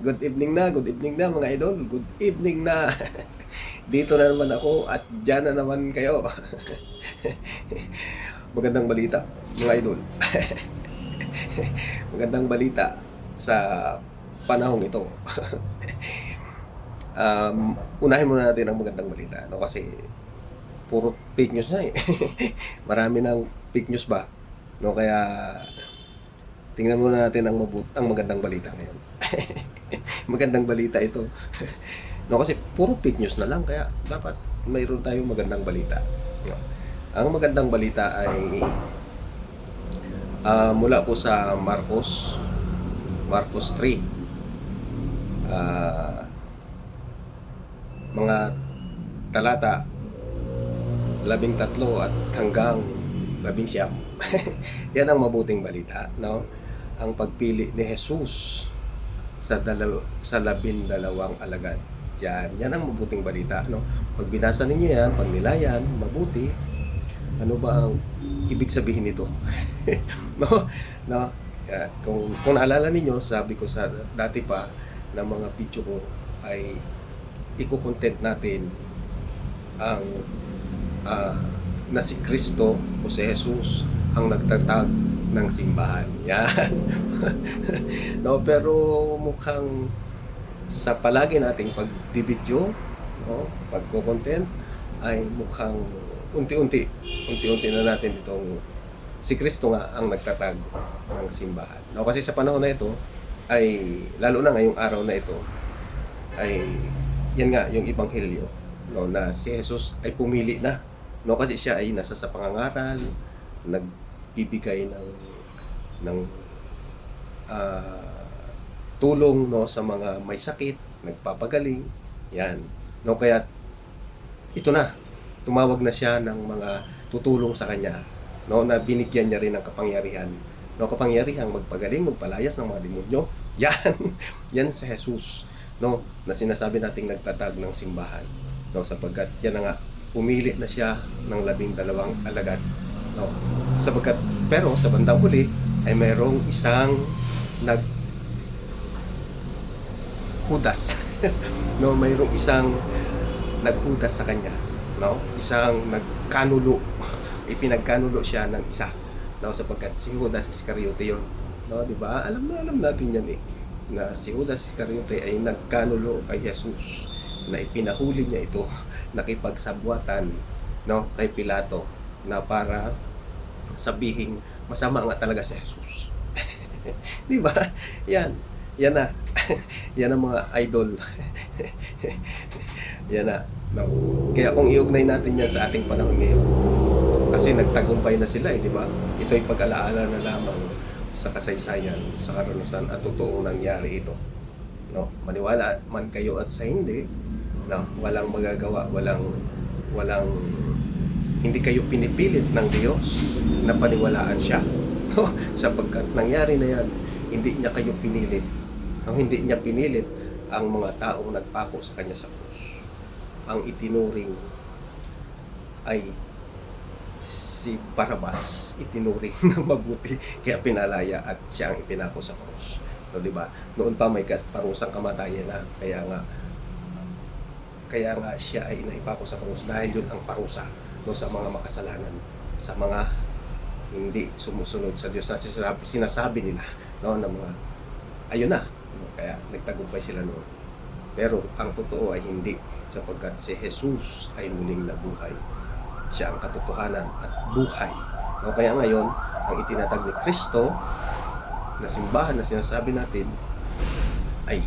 Good evening na mga idol. Good evening na. Dito na naman ako at dyan na naman kayo. Magandang balita mga idol. Magandang balita sa panahong ito. Unahin muna natin ang magandang balita, no? Kasi puro fake news na eh. Marami ng fake news ba? No, kaya tingnan muna natin ang magandang balita ngayon. Magandang balita ito. No, kasi puro fake news na lang, kaya dapat mayroon tayong magandang balita. No? Ang magandang balita ay mula po sa Marcos 3. Mga talata 13 at hanggang 19. Yan ang mabuting balita, no? Ang pagpili ni Jesus sa 12 alagad. Yan ang mabuting balita, no? Pag binasa ninyo yan, pag nilayan, mabuti, ano ba ang ibig sabihin nito? No? Yan. Kung naalala ninyo, sabi ko sa dati pa na mga video ko ay iko-content natin ang na si Kristo o si Jesus ang nagtatag ng simbahan. Yan. No, pero mukhang sa palagi nating pagbibidyo, no, pagko-content ay mukhang unti-unti na natin itong si Kristo nga ang nagtatag ng simbahan. No, kasi sa panahon na ito ay lalo na ngayong araw na ito ay yan nga yung ebanghelyo, no, na si Jesus ay pumili na, no, kasi siya ay nasa sa pangangaral, nagbibigay ng tulong, no, sa mga may sakit, nagpapagaling, yan, no, kaya ito na, tumawag na siya ng mga tutulong sa kanya, no, na binigyan niya rin ng kapangyarihan, no, kapangyarihang magpagaling, magpalayas ng mga demonyo. Yan. Yan si Jesus, no, na sinasabi nating nagtatag ng simbahan, no, sapagkat yan na nga, pumili na siya ng 12 alagad, no, sapagkat pero sa bandang huli ay mayroong isang naghudas. No, mayroong isang naghudas sa kanya, no, isang nagkanulo, ipinagkanulo siya ng isa, no, sapagkat si Judas Iscariote yun, no, di ba? Alam natin yan eh, na si Judas Iscariote ay nagkanulo kay Jesus, na ipinahuli niya ito, nakipagsabwatan, no, kay Pilato, na para sabihing masama nga talaga si Jesus. Di ba? Yan na. Yan ang mga idol. Yan na, no? Kaya kung iugnay natin yan sa ating panahon ngayon, kasi nagtagumpay na sila eh, di ba? Ito ay pag-alaala na lamang sa kasaysayan, sa karanasan at totoong nangyari ito, no? Maniwala man kayo at sa hindi, no, walang magagawa, walang hindi kayo pinipilit ng Diyos na paniwalaan siya, no? Sapagkat nangyari na yan, hindi niya kayo pinilit, no? Hindi niya pinilit ang mga taong nagpako sa kanya sa krus. Ang itinuring ay si Barabas, itinuring ng mabuti, kaya pinalaya at siya ang ipinako sa krus, no, di ba? Noon pa may parusang kamatayan na, kaya nga siya ay naipako sa krus dahil yun ang parusa, no, sa mga makasalanan, sa mga hindi sumusunod sa Diyos na sinasabi nila, no, na mga ayun na, no, kaya nagtagumpay sila noon. Pero ang totoo ay hindi, sapagkat si Jesus ay muling nabuhay. Siya ang katotohanan at buhay, no, kaya ngayon ang itinatag ni Kristo na simbahan na sinasabi natin ay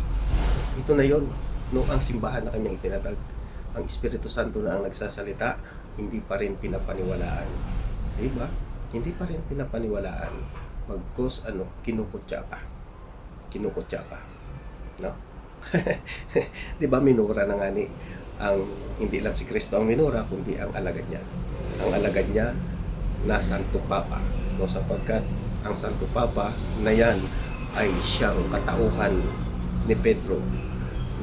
ito na yon, no, ang simbahan na kanyang itinatag. Ang Espiritu Santo na ang nagsasalita, hindi pa rin pinapaniwalaan, di ba? Hindi pa rin pinapaniwalaan, magkos kinukutya pa, no? Di ba, minura na nga ni ang hindi lang si Kristo ang minura, kundi ang alagad niya. Ang alagad niya na Santo Papa, no, sapagkat ang Santo Papa na yan ay siyang katauhan ni Pedro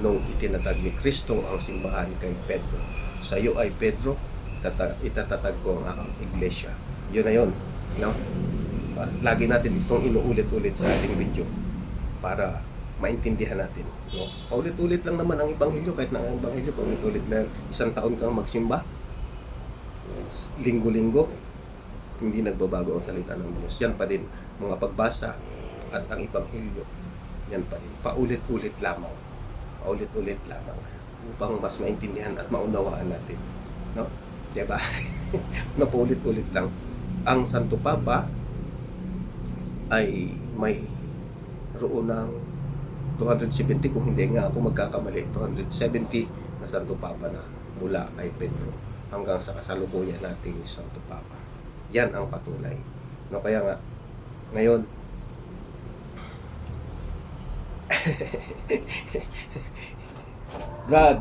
nung itinatag ni Kristo ang simbahan kay Pedro. Sa iyo ay Pedro, itatatag ko ang aking iglesia. Yun na yun, no? Lagi natin itong inuulit-ulit sa ating video para maintindihan natin, no? Paulit-ulit lang naman ang ebanghelyo, kahit na ang ebanghelyo paulit-ulit na isang taon kang magsimba, linggo-linggo, hindi nagbabago ang salita ng Diyos. Yan pa din, mga pagbasa at ang ebanghelyo, yan pa din. Paulit-ulit lamang. Paulit-ulit lamang upang mas maintindihan at maunawaan natin, no? Diba? Na paulit-ulit lang. Ang Santo Papa ay may roon ng 270, kung hindi nga ako magkakamali, 270 na Santo Papa na mula kay Pedro hanggang sa kasalukuyan nating Santo Papa. Yan ang patunay. No, kaya nga, ngayon, God